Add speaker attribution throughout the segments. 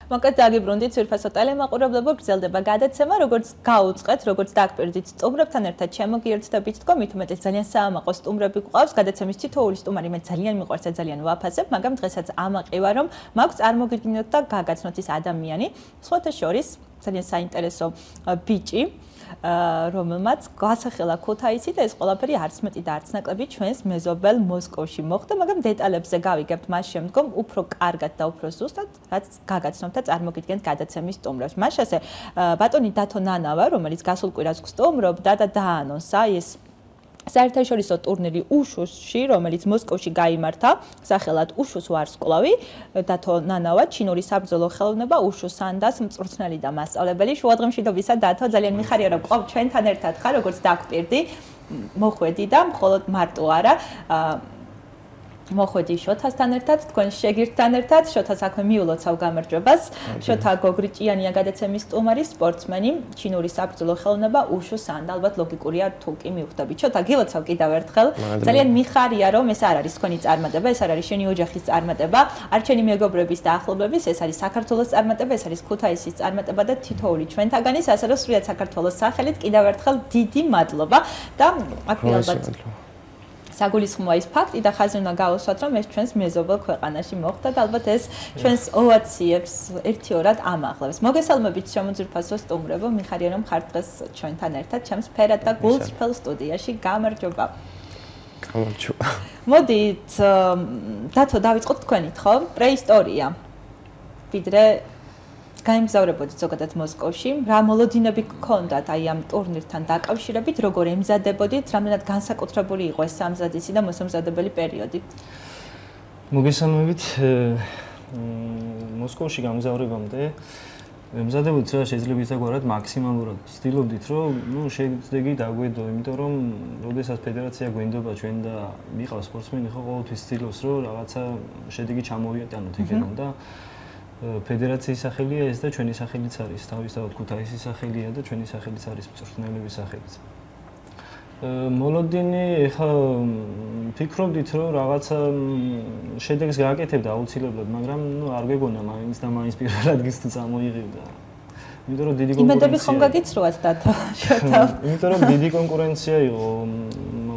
Speaker 1: მოკლედ დაგიბრუნდით ძვირფასო ტელემაყურებლებო, გრძელდება გადაცემა, როგორც გაუწყეთ, როგორც დაგპირდით სტუმრებთან ერთად შემოგიერთდებით თქო, მით უმეტეს ძალიან საამაყო სტუმრები გვყავს, გადაცემის თითოეული სტუმარი მე ძალიან მიყვარს და ძალიან ვაფასებ, მაგრამ დღესაც ამაყივა რომ მაქვს წარმოგიდგინოთ და გაგაცნოთ ის ადამიანი, სხვათა შორის ძალიან საინტერესო ბიჭი რომელმაც გასახელა ქუთაისი და ეს ყველაფერი არც მეტი და არც ნაკლები ჩვენს მეზობელ მოსკოვში მოხდა, მაგრამ დეტალებზე გავიგებთ მას შემდგომ უფრო კარგად და უფრო ზუსტად, რაც გაგაცნობთ და წარმოგიდგენთ გადაცემის სტუმრებს. მაშასე ბატონი დათო ნანავა, რომელიც გასულ კვირას გსტუმრობდა და დაანონსა ეს საერთაშორისო ტურნირი უშუსში, რომელიც მოსკოვში გაიმართა, სახელად უშუს ვარსკვლავი, დათო ნანავა, ჩინური საბრძოლო ხელოვნება უშუ სანდას მწვრთნელი და მასწავლებელი. შუადღემშვიდობისა დათო, ძალიან მიხარია რომ ყავ ჩვენთან ერთად ხარ, როგორც დაგპირდი, მოხვედი და მხოლოდ მარტო არა, მოხვედი შოთასთან ერთად, თქვენ შეგირდთან ერთად, შოთა საქმე მიულოცავ გამარჯვებას. შოთა გოგრიჭიანია გადაცემის სტუმარი, სპორტსმენი, ჩინური საბრძოლო ხელოვნება უშუ სანდა, ალბათ ლოგიკურია თუ კი მივხვდებით. შოთა გილოცავ კიდევ ერთხელ. ძალიან მიხარია რომ ეს არ არის თქვენი წარმატება, ეს არ არის შენი ოჯახის წარმატება, არ ჩვენი მეგობრების და ახლობლების, ეს არის საქართველოს წარმატება, ეს არის ქუთაისის წარმატება და თითოეული ჩვენთაგანის, ასე რომ სრულიად საქართველოს სახელით კიდევ ერთხელ დიდი მადლობა და აქვე ალბათ საგულისხმოა ის ფაქტი და ხაზი უნდა გავუსვათ, რომ ეს ჩვენს მეზობელ ქვეყანაში მოხდა და ალბათ ეს ჩვენს ოვაციებს ერთიორად ამაღლებს. მოგესალმებით შემოძვირფასო სტუმრებო, მიხარია რომ ხართ დღეს ჩვენთან ერთად ჩემს ფერად და გულწრფელ სტუდიაში. გამარჯობა.
Speaker 2: გამარჯობა.
Speaker 1: მოდით, დათო, დავიწყოთ თქვენით, ხო? პრეისტორია. ვიდრე გაიმგზავრებოდით ზოგადად მოსკოვში, რა მოლოდინები გქონდათ აი ამ ტურნირთან დაკავშირებით, როგორ ემზადებოდით, რამდენად განსაკუთრებული იყო ეს სამზადისი და მოსამზადებელი პერიოდი?
Speaker 2: მოგესალმებით, მოსკოვში გამგზავრებამდე ემზადებოდით რა შეიძლება ისაგვარად მაქსიმალურად ვცდილობდით, რომ შეგვიძლია დაგვედო, იმიტომ რომ როდესაც ფედერაცია გვენდობა ჩვენ და მიყავს სპორტსმენი, ხო ყოველთვის ვცდილობს, რომ რაღაცა შედეგი ჩამოვიატანოთ იქიდან და ფედერაციის სახელია ეს და ჩვენი სახელიც არის. თავისთავად ქუთაისის სახელია და ჩვენი სახელიც არის მწვრთნელების სახელიც. მოლოდინი ეხლა ფიქრობდით რომ რაღაცა შედეგს გააკეთებდა აუცილებლად, მაგრამ არ გეგონა მაინც და მაინც პირველ ადგილს თუ წამოიღებდა. იმიტომ რომ დიდი კონკურენცია. იმედები
Speaker 1: ხომ გაგიცრუათ დათო? შოთა.
Speaker 2: იმიტომ რომ დიდი კონკურენცია იყო.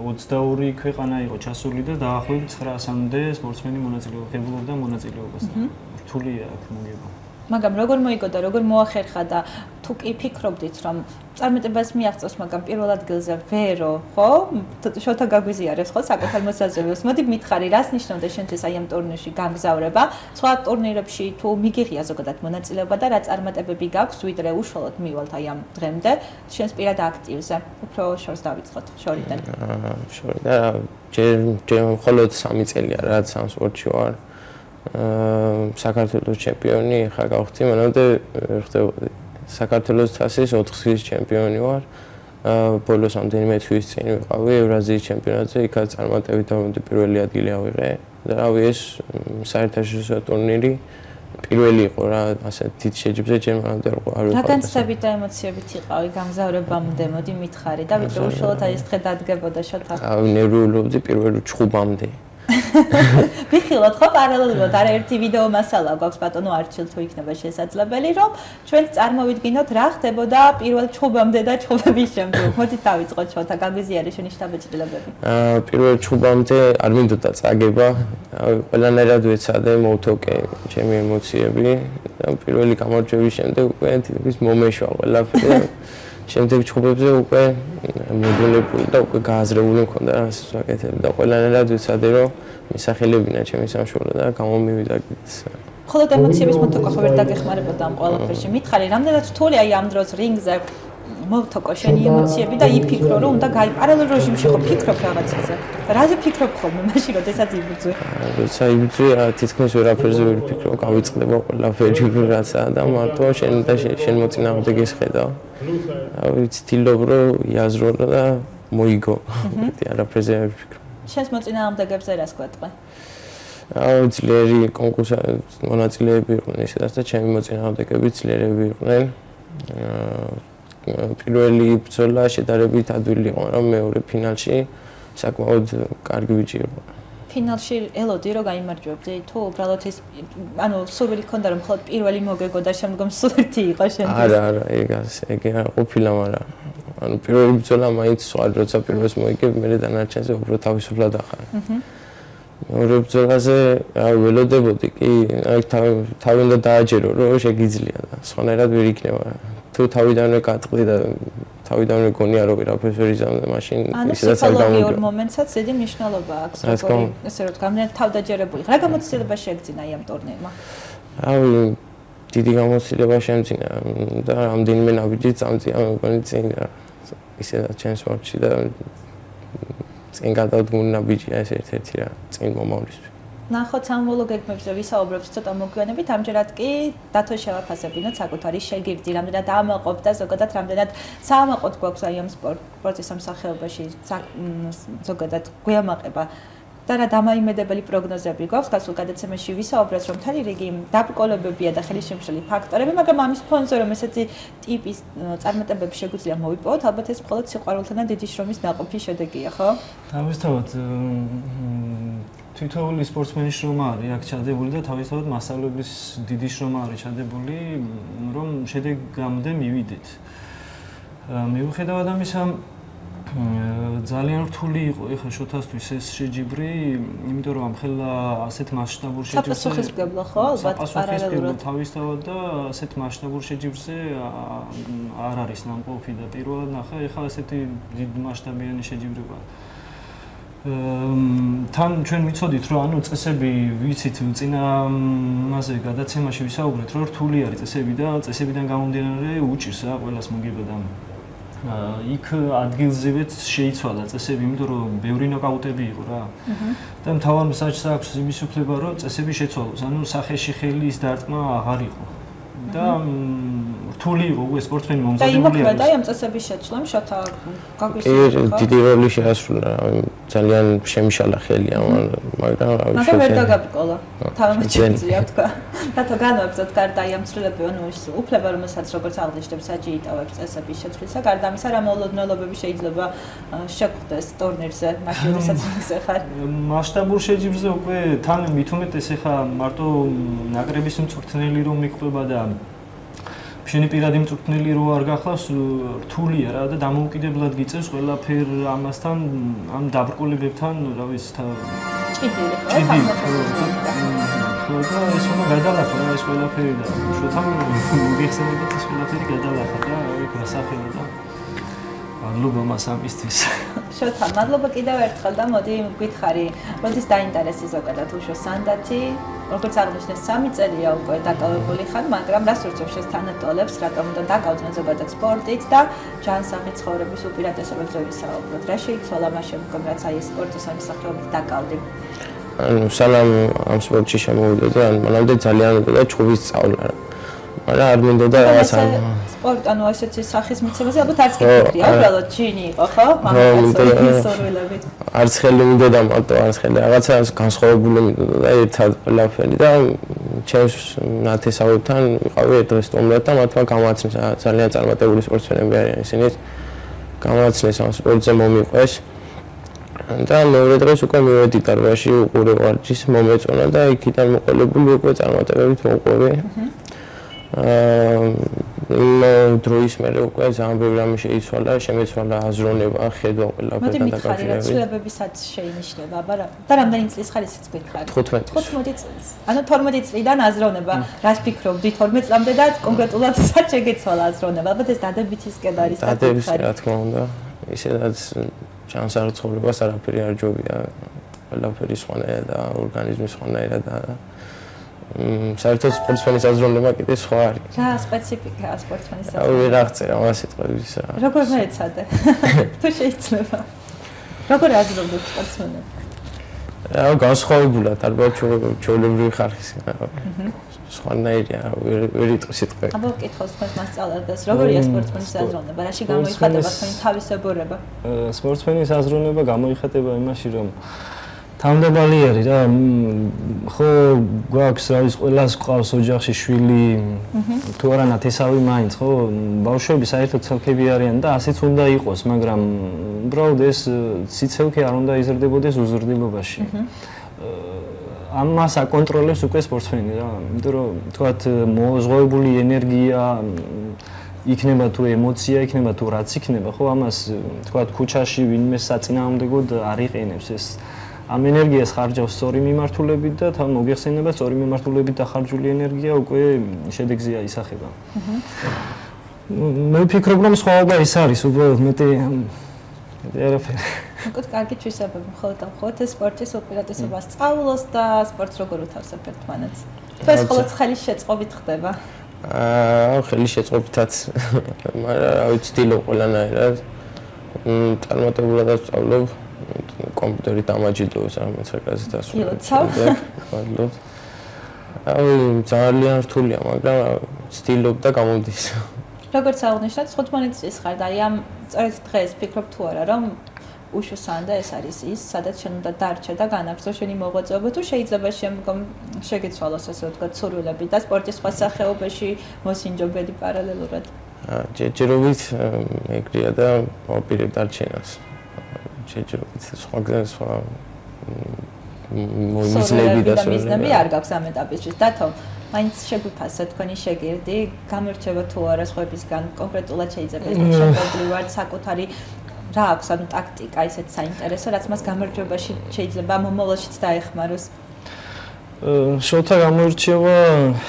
Speaker 2: 22 ქვეყანა იყო ჩასული და დაახლოებით 900-მდე სპორტსმენი მონაწილეობდა მონაწილეობას. რთულია აქ მოგება.
Speaker 1: მაგრამ როგორ მოიგო და როგორ მოახერხა და თუ კი ფიქრობდით რომ წარმატებას მიაღწევს, მაგრამ პირველ ადგილზე ვერო, ხო? შოთა გაგვიზიარებს, ხო, საკუთარ მოსაზრებას. მოდი მითხარი, რას ნიშნავდა შენთვის აი ამ ტურნირში გამგზავრება? სხვა ტურნირებში თუ მიგიღია ზოგადად მონაწილეობა და რა წარმატებები გაქვს, ვიდრე უშუალოდ მივალთ აი ამ დღემდე შენს პირად აქტივზე? უფრო შორს დავიწყოთ, შორიდან.
Speaker 2: ჯერ მხოლოდ 3 წელია რაც ამ სპორტში ვარ. საქართველოს ჩემპიონი ხა გავხდი, მანამდე ხდებოდი. საქართველოს თასის 4 ხის ჩემპიონი ვარ. ბოლოს ამდენიმე თვის წინ ვიყავი ევრაზიის ჩემპიონატზე, იქაც წარმატებით დავდე პირველი ადგილი ავიღე. და რავი ეს საერთაშორისო ტურნირი პირველი იყო რა, ასე დიდ შეჯიბრზე ჯერ მანამდე არ ვიყავი.
Speaker 1: რა განცდებით და ემოციებით იყავი გამგზავრებამდე, მოდი მითხარი და ვიდრე უშუალოდ აი ეს დღე დადგებოდა შოთა.
Speaker 2: ნერვიულობდი პირველ ჩხუბამდე.
Speaker 1: ვიხილოთ ხო პარალელურად არაერთი ვიდეო მასალა გვაქვს ბატონო არჩილ თუ იქნება შესაძლებელი რომ ჩვენ წარმოვიდგინოთ რა ხდებოდა პირველ ჩხუბამდე და ჩხუბების შემდეგ. მოდით დავიწყოთ შოთა, გაგვიზიარე შენი შთაბეჭდილებები.
Speaker 2: პირველ ჩხუბამდე არ მინდოდა წაგება, ყველანაირად ვეცადე, მოვთოკე ჩემი ემოციები და პირველი გამარჯვების შემდეგ უკვე თითქმის მომეშვა ყველაფერი. შემდეგ ჩხუბებზე უკვე მოდულებული და უკვე გააზრებული მქონდა რა ასე ვაკეთებ და ყველანაირად ვიცადე რომ მისახელებინა ჩემი სამშობლო და გამომივიდა კიდეც.
Speaker 1: ხოლოდ ემოციების მოვთოკა ხო ვერ დაგეხმარებოდა ამ ყველაფერში. მითხარი, რამდენად რთული აი ამ დროს რინგზე მოვთოკო შენი ემოციები და იფიქრო რომ უნდა პარალელ რეჟიმში ხო ფიქრობ რაღაცაზე. რაზე ფიქრობ ხოლმე მაშინ როდესაც იბრძვი?
Speaker 2: როცა იბრძვი თითქმის ვერაფერზე ვერ ვფიქრობ, გავიწყდება ყველაფერი რაცა და მარტო შენ მოწინააღმდეგეს ხედავ. ვცდილობ რომ იაზრო და მოიგო. არაფერზე არ ვფიქრობ.
Speaker 1: შენს მოწინააღმდეგებზე რას გვეტყვი?
Speaker 2: ძლიერი კონკურსზე მონაწილეები იყვნენ ისედაც და ჩემი მოწინააღმდეგები ძლიერები იყვნენ. პირველი ბრძოლა შედარებით ადვილი იყო, მაგრამ მეორე ფინალში საკმაოდ კარგი ბიჭი იყო.
Speaker 1: ფინალში ელოდი რომ გაიმარჯვებდი თუ უბრალოდ ის ანუ სურვილი ქონდა რომ მხოლოდ პირველი მოგეგო და შემდგომ სულერთი იყო შენთვის
Speaker 3: არა ეგ ყოფილა მაგრამ ანუ პირველი ბრძოლა მაინც სხვა როცა პირველს მოიგებ მე დანარჩენზე უფრო თავისუფლად ახარ მეორე ბრძოლაზე ველოდებოდი კი აი თავი უნდა დააჯერო რომ შეგიძლია და სხვანაირად ვერ იქნება თუ თავიდანვე გატყდი და თავიდანვე გონია რომ ვერაფერს ვერ იზამთრე მაშინ ისედაც არ გამომიგო
Speaker 1: ორ მომენტსაც დიდი მნიშვნელობა აქვს როგორი ესე რომ გამდენ თავდაჯერებული რა გამოცდილება შეეგძინა ამ ტურნირმა
Speaker 3: რავი დიდი გამოცდილება შემძინა და რამდენიმე ნაბიჯი წამწია მეგონი წინ ისედაც ჩემს სპორტში და წინ გადავდგმული ნაბიჯია ეს ერთ-ერთი რა წინ მომავლისთვის
Speaker 1: ნახოთ სამბოლო გეგმებზე ვისაუბრებთ ცოტა მოგვიანებით ამჯერად კი დათო შევაფასებინოთ საკუთარი შეგირდი რამდენად ამაყობთ და ზოგადად რამდენად საამაყოთ გვაქვს აი ამ სპორტის სამსახეობაში ზოგადად გვიამაყება და რა დამაიმედებელი პროგნოზები გვაქვს გასულ გადაცემაში ვისაუბრეთ რომ მთელი რიგი დაბრკოლებებია და ხელისშემშლელი ფაქტორები მაგრამ ამის ფონზე რომ ესეთი ტიპის წარმატებები შეგვიძლია მოვიპოვოთ ალბათ ეს მხოლოდ სიყვარულთან და დიდი შრომის ნაყოფი შედეგია ხო?
Speaker 2: თავისთავად თითოეული სპორტსმენის შრომა არის აქ ჩადებული და თავისთავად მასწავლებლის დიდი შრომა არის ჩადებული რომ შედეგამდე მივიდეთ. მიუხედავად ამისა ძალიან რთული იყო ეხლა შოთასთვის ეს შეჯიბრი, იმიტომ რომ ამხელა ასეთ მასშტაბურ შეჯიბრზე
Speaker 1: საპასუხისმგებლო ხო ალბათ პარალელურად
Speaker 2: თავისთავად და ასეთ მასშტაბურ შეჯიბრზე არ არის ნამყოფი და პირველად ნახე ეხლა ასეთი დიდ მასშტაბიანი შეჯიბრება. თან ჩვენ ვიცოდით რომ ანუ წესები ვიცით წინა მასე გადაცემაში ვისაუბრეთ რომ რთული არის წესები და წესებიდან გამომდინარე უჭირს რა ყველას მოგება და იქ ადგილზევეც შეიცვალა წესები იმიტომ რომ ბევრი ნოკაუტები იყო რა და მთავარ მსაჯს აქვს იმის უფლება რომ წესები შეცვალოს ანუ სახეში ხელის დარტყმა აღარ იყო და რთული იყო უკვე სპორტსმენი მომზადებული არის.
Speaker 1: და იმოქმედა ამ წესების შეცვლამ შოთა
Speaker 3: გაგვისურვებდა. დიდი როლი შეასრულა, ძალიან შემიშალა ხელი ამ მაგრამ
Speaker 1: მაგრამ ვერ დაგაბრკოლა. თავმოჩენილია თქვა. რატო განვაგზავთ გარდა ამ ცვლილებები, ანუ ის უფლება რომელსაც როგორც აღნიშნებს საჯი იტოვებს წესების შეცვლისა, გარდა ამისა რა მოულოდნელობები შეიძლება შეგვხვდეს ტურნირზე, მაშინ როდესაც ისე ხარ.
Speaker 2: მასშტაბურ შეჯიბრზე უკვე თან მით უმეტეს ეხა მარტო ნაკრების მწვრთნელი რომ მიყვება და შენი პირადი მწვრთნელი რო არ გახლავს რთულია რა და დამოუკიდებლად გიწევს ყველაფერ ამასთან ამ დაბრკოლებებთან რა ვიცი ჭიდი ხო და ეს უნდა გადალახა რა ეს ყველაფერი და შოთან მოგიხსენებათ ეს ყველაფერი გადალახა და იქ რასახელა და მადლობა მას ამისთვის
Speaker 1: შოთა მადლობა კიდევ ერთხელ და მოდი გითხარი როდის დაინტერესი ზოგადად უშო სანდათი როგორც აღნიშნეს 3 წელია უკვე დაკავებული ხარ, მაგრამ რას ურჩევს შენს თანატოლებს, რატომ უნდა დაკავდნენ ზოგადად სპორტით და ჯანსაღი ცხოვრების უპირატესობებზე ვისაუბროთ. რა შეიცვალა მას შემდგომ, რაც აი ეს სპორტის სამსახიობით დაკავდი?
Speaker 3: ანუ სანამ ამ სპორტში შემოვიდოდი, ანუ მანამდე ძალიან უნდა ჩხუბის სწავლა რა. მაგრამ არ მინდოდა რაღაცა
Speaker 1: სპორტ, ანუ ესეთი სახის მიცემაზე ალბათ არც კი ფიქრია, უბრალოდ ჯინი იყო, ხო? მამაკაცის სურვილებით.
Speaker 3: არც ხელი მინდოდა მარტო, არც ხელი რაღაცა განსხვავებული მინდოდა და ერთად ყველაფერი და ჩემს ნათესავებთან ვიყავი ერთ დღეს სტუმრად და მათმა გამააცნეს ძალიან წარმატებული სპორტსმენები არიან ისინი. გამააცნეს ამ სპორტზე მომიყვეს. და მეორე დღეს უკვე მივედი დარბაზში უყურე ვარჯიშს მომეწონა და იქიდან მოყოლებული უკვე წარმატებებით მოყვები. იმ დროის მერე უკვე ძალიან ბევრი რამე შეიცვალა, შემეცვალა აზროვნება, ხედვა ყველაფერთან
Speaker 1: დაკავშირებით. ცვლილებებისაც შეინიშნება, აბა და რამდენი წლის ხარ ისიც გითხარი? 15 წლის. ანუ 12 წლიდან აზროვნება, რას ფიქრობდი 12 წლამდე და კონკრეტულად სად შეგეცვალა აზროვნება? ალბათ ეს დადებითისკენ არის და
Speaker 3: დადებითი რა თქმა უნდა. ისედაც ჯანსაღ ცხოვრებას არაფერი არ ჯობია. ყველაფერი სხვანაირად და ორგანიზმი სხვანაირად და საერთოდ სპორტსმენის აზროვნება კიდე სხვა არის.
Speaker 1: რა სპეციფიკაა სპორტსმენის აზროვნება?
Speaker 3: აუ ვერ აღწერა ამ სიტყვებისა.
Speaker 1: როგორ მეეცადე? თუ შეიძლება. როგორ აზროვნებ სპორტსმენებს?
Speaker 3: აუ განსხვავებულად, ალბათ ჩვეულებრივი ხარხის. სხვანაირია, ვერ იტყვი სიტყვები.
Speaker 1: აბა ვკითხავს თქვენს მასწავლებლებს, როგორია სპორტსმენის აზროვნება? რაში გამოიხატება თქვენი თავისებურება?
Speaker 2: სპორტსმენის აზროვნება გამოიხატება იმაში, რომ თავდაბალი არის რა ხო გვაქვს რა ის ყველას ყავს ოჯახში შვილი თუ არა ნათესავი მაინც ხო ბავშვები საერთოდ ცალკები არიან და ასეც უნდა იყოს მაგრამ უბრალოდ ეს სიცილკე არ უნდა იზრდებოდეს უზრდილობაში ამას აკონტროლებს უკვე სპორტსმენი რა. იმიტომ რომ თქვათ მოზღვეული ენერგია იქნება თუ ემოცია იქნება თუ რაც იქნება, ხო, ამას თქვათ ქუჩაში ვინმე საწინააღმდეგოდ არ იყენებს ეს. ამ ენერგიას ხარჯავს სწორი მიმართულებით და თან მოგეხსენება სწორი მიმართულებით დახარჯული ენერგია უკვე შედეგზე აისახება. მე ვფიქრობ რომ სხვაობა ის არის, უბრალოდ მეტი არაფერი.
Speaker 1: უკეთ კარგი თვისებები მხოლოდ ეს სპორტის უპირატესობას სწავლოს და სპორტს როგორ უთავსებ ერთმანეთს. თუ ეს მხოლოდ ხელის შეწყობით ხდება?
Speaker 3: ხელის შეწყობითაც, მაგრამ რა ვიცი, ვცდილობ ყველანაირად. წარმატებულად ვსწავლობ, კომპიუტერით ამაჯიდოს რამე ცერკაზე დასრულებამდე. მადლობთ. ძალიან რთულია, მაგრამ ვცდილობ და გამოდის.
Speaker 1: როგორც აღნიშნეთ, 15 წლის ხარ და ამ სწორედ დღეს ფიქრობ თუ არა, რომ უშუსანდა ეს არის ის, სადაც შენ უნდა დარჩე და განაგრძო შენი მოღვაწეობა, თუ შეიძლება შემდგომ შეგეცვალოს ასე ვთქვათ, სურვილები და სპორტის სხვა სახეობაში მოსინჯობელი პარალელურად.
Speaker 3: ჯერჯერობით ეგრეა და ვაპირებ დარჩენას. ჯერჯერობით სხვა მიზნები და
Speaker 1: მიზნები არ გაქვს ამ ეტაპისთვის. დათო, მაინც შეგვიფასე თქვენი შეგირდი, გამირჩევა თუ არა სხვებისგან, კონკრეტულად შეიძლება ეს შეფერდლივად საკუთარი რა აქვს ანუ ტაქტიკა ისეთ საინტერესო, რაც მას გამარჯვებაში შეიძლება მომავალშიც დაეხმაროს.
Speaker 2: შოთა გამოირჩევა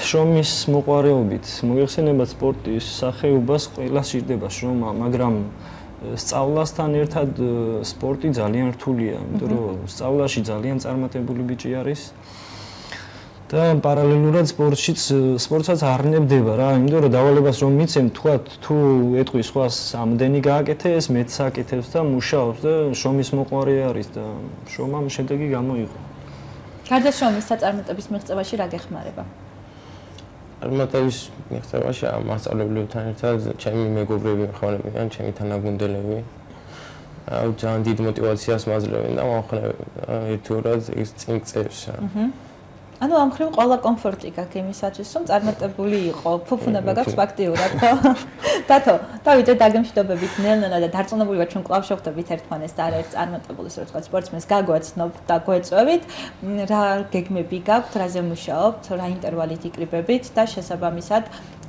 Speaker 2: შრომის მოყვარეობით. მოიხსენებათ სპორტის სახეობას ყველა სჭირდება შრომა, მაგრამ სწავლასთან ერთად სპორტი ძალიან რთულია, იმიტომ რომ სწავლაში ძალიან წარმატებული ბიჭი არის. და პარალელურად სპორტსაც არნებდება რა, იმიტომ რომ დავალებას რომ მიცემ, თუ ეტყვის სხვას ამდენი გააკეთეს, მეც აკეთებს და მუშაობს და შრომის მოყვარე არის და შრომამ შედეგი გამოიღო.
Speaker 1: გარდა შრომის საწარმოების მიღწევაში რა გეხმარება?
Speaker 3: წარმატების მიღწევაში მასწავლებლებთან ერთად ჩემი მეგობრები მეხმარებიან, ჩემი თანაგუნდელები. ძალიან დიდ მოტივაციას მაძლევენ და მომხნევენ ერთგვარად ის წინ წევს.
Speaker 1: ანუ ამ ხრივ ყველა კომფორტი გაქვს იმისათვის, რომ წარმატებული იყო, ფუფუნება გაქვს ფაქტიურად, ხო? დათო, დავიდე დაგემშვიდობებით ნელ-ნელა და დარწმუნებული ვარ, ჩვენ კვლავ შევხვდებით ერთმანეთს და არაერთ წარმატებულს, რა ვთქვათ, სპორტსმენს გაგვაცნობთ და გვეწვევით, რა გეგმები გაქვთ, რაზე მუშაობთ, რა ინტერვალით იკრიბებით და შესაბამისად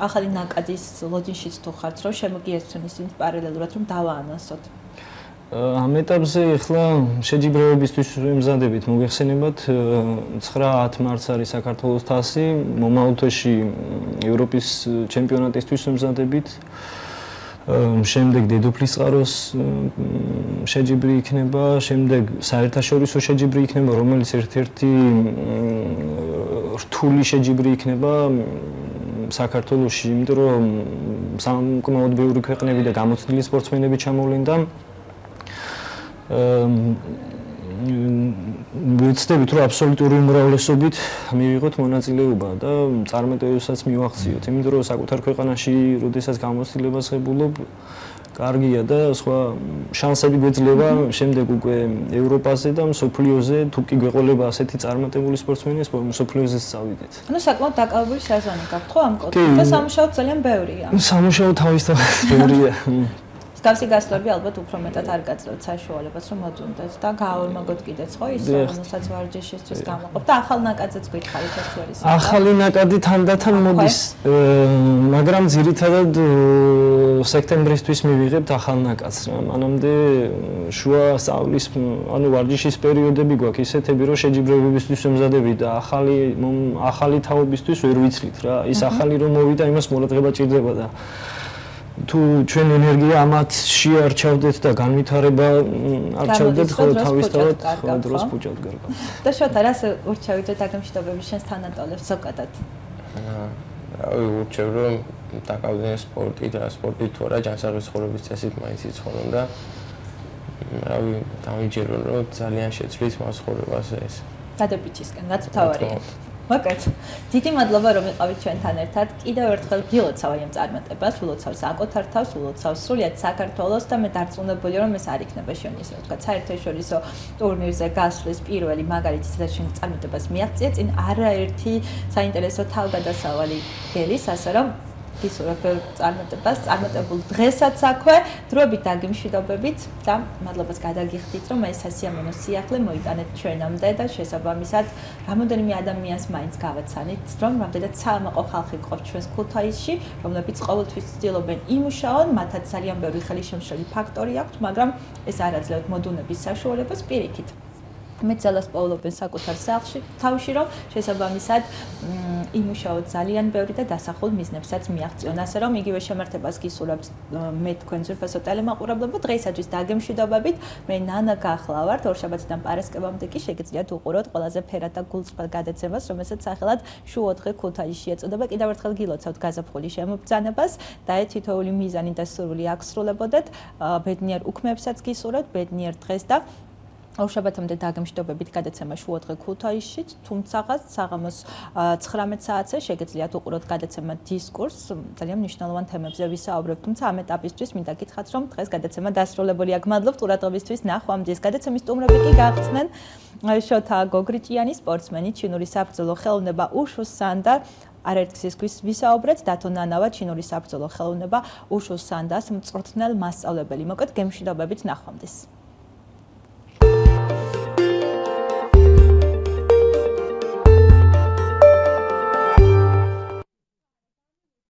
Speaker 1: ახალი ნაკადის ლოჯინშიც თუ ხართ, რომ შემოგიერთონ ისინი პარალელურად, რომ დავაანონსოთ.
Speaker 2: ამ ეტაპზე ახლა შეჯიბრებებისთვის ვემზადებით, მოგეხსენებათ 9-10 მარტს არის საქართველოს თასი, მომავალ თვეში ევროპის ჩემპიონატისთვის ვემზადებით. შემდეგ დედოფლის წყაროს შეჯიბრი იქნება, შემდეგ საერთაშორისო შეჯიბრი იქნება, რომელიც ერთ-ერთი რთული შეჯიბრი იქნება საქართველოში, იმიტომ რომ სამკმაოდ ბევრი ქვეყნები და გამოცდილი სპორტსმენები ჩამოვლენ და ვეცდებით რომ აბსოლუტური უმრავლესობით მივიღოთ მონაწილეობა და წარმატებებსაც მივახციოთ, იმიტომ რომ საკუთარ ქვეყანაში, როდესაც გამოცდილებას ღებულობ, კარგია და სხვა შანსები გვეძლება შემდეგ უკვე ევროპაზე და მსოფლიოზე, თუ კი გვეყოლება ასეთი წარმატებული სპორტსმენი, მსოფლიოზეც წავიდეთ.
Speaker 1: ანუ საკმაოდ დაკავებული სეზონი გაქვთ ხო ამ კოდით და სამუშაო ძალიან ბევრია.
Speaker 2: სამუშაო თავისთავად ბევრია.
Speaker 1: გავსი გასწრები ალბათ უფრო მეტად არ გაძლევთ საშუალებას რომ მოძუნდეთ და გააორმაგოთ კიდეც ხო ის რომელსაც ვარჯიშისთვის გამოყოფთ და ახალ ნაკადზეც გითხარით ერთვარის.
Speaker 2: ახალი ნაკადი თანდათან მოდის, მაგრამ ძირითადად სექტემბრისთვის მივიღებთ ახალ ნაკადს რა. მანამდე შუა სწავლის, ანუ ვარჯიშის პერიოდები გვაქვს ისეთები, რომ შეჯიბრებებისთვის ვემზადებით და ახალი თაობისთვის ვერ ვიცლით რა. ის ახალი რომ მოვიდა, იმას ყურადღება ჭირდება და თუ ჩვენ ენერგია ამათ შეარჩევდეთ და განვითარება არჩევდეთ, ხო თავისთავად დროს ფუჭად გარკვევთ.
Speaker 1: და შოთა რას ურჩევით დაგემშვიდობებით შენს თანატოლებს ზოგადად?
Speaker 3: რავი, ურჩევ რომ დაკავდნენ სპორტით და სპორტით თუ არა ჯანსაღი ცხოვრების წესით მაინც იცხოვრონ და რავი, დამიჯერონ რომ ძალიან შეცვლის მას ცხოვრებას ეს.
Speaker 1: დადებითისკენ, რაც თავარია. მოკეთ. დიდი მადლობა რომ იყავით ჩვენთან ერთად. კიდევ ერთხელ ვილოცავ ამ წარმატებას, ვილოცავ საკუთარ თავს, ვილოცავ სრულიად საქართველოს და მე დარწმუნებული რომ ეს არ იქნება შენი ისე ვთქვათ საერთაშორისო ტურნირზე გასვლის პირველი მაგალითი და შენ წარმატებას მიაღწია წინ არაერთი საინტერესო თავგადასავალი გელის, ასე რომ გისურვებ ბევრ წარმატებას, წარმატებულ დღესაც აქვე, დროებით დაგიმშვიდობებით და მადლობას გადაგიხდით, რომ ეს სასიამოვნო სიახლე მოიტანეთ ჩვენამდე და შესაბამისად რამოდენიმე ადამიანს მაინც გავაცანით, რომ რამდენად საამაყო ხალხი გყავთ ჩვენს ქუთაისში, რომლებიც ყოველთვის ცდილობენ იმუშაონ, მათაც ძალიან ბევრი ხელისშემშლელი ფაქტორი აქვთ, მაგრამ ეს არ აძლევთ მოდუნების საშუალებას პირიქით. მე ძალას პოულობენ საკუთარ სახლში, თავში რომ შესაბამისად იმუშაოთ ძალიან ბევრი და დასახულ მიზნებსაც მიაღწიონ. ასე რომ იგივე შემართებას გისურვებთ მე თქვენ ძვირფასო ტელემაყურებლებო, დღეისათვის დაგემშვიდობებით. მე ნანა გახლავართ, ორშაბათიდან პარასკევამდე კი შეგიძლიათ უყუროთ ყველაზე ფერად და გულწრფელ გადაცემას, რომელსაც სახელად შუოდღე ქუთაისში ეწოდება. კიდევ ერთხელ გილოცავთ გაზაფხულის შემოგბრძანებას და თითოეული მიზანი და სურვილი აღსრულებოდეთ. ბედნიერ უქმეებსაც გისურვებთ, ბედნიერ დღეს და ორშაბათამდე დაგემშვიდობებით გადაცემა შუოდღე ქუთაისში, თუმცა საღამოს 19 საათზე შეგიძლიათ უყუროთ გადაცემა დისკურს, ძალიან მნიშვნელოვან თემებზე ვისაუბრებთ, თუმცა ამ ეტაპისთვის მინდა გითხრათ, რომ დღეს გადაცემა დასრულებული აქვს. მადლობთ ყურადღებისთვის, ნახვამდის. გადაცემის სტუმრები კი გახსნენ შოთა გოგრიჭიანი, სპორტსმენი, ჩინური საბრძოლო ხელოვნება უშუს სანდა არაერთგზის ვისაუბრეთ დათო ნანავა, ჩინური საბრძოლო ხელოვნება უშუს სანდას მწვრთნელ მასწავლებელი. მოკეთ გემშვიდობებით ნახვამდის.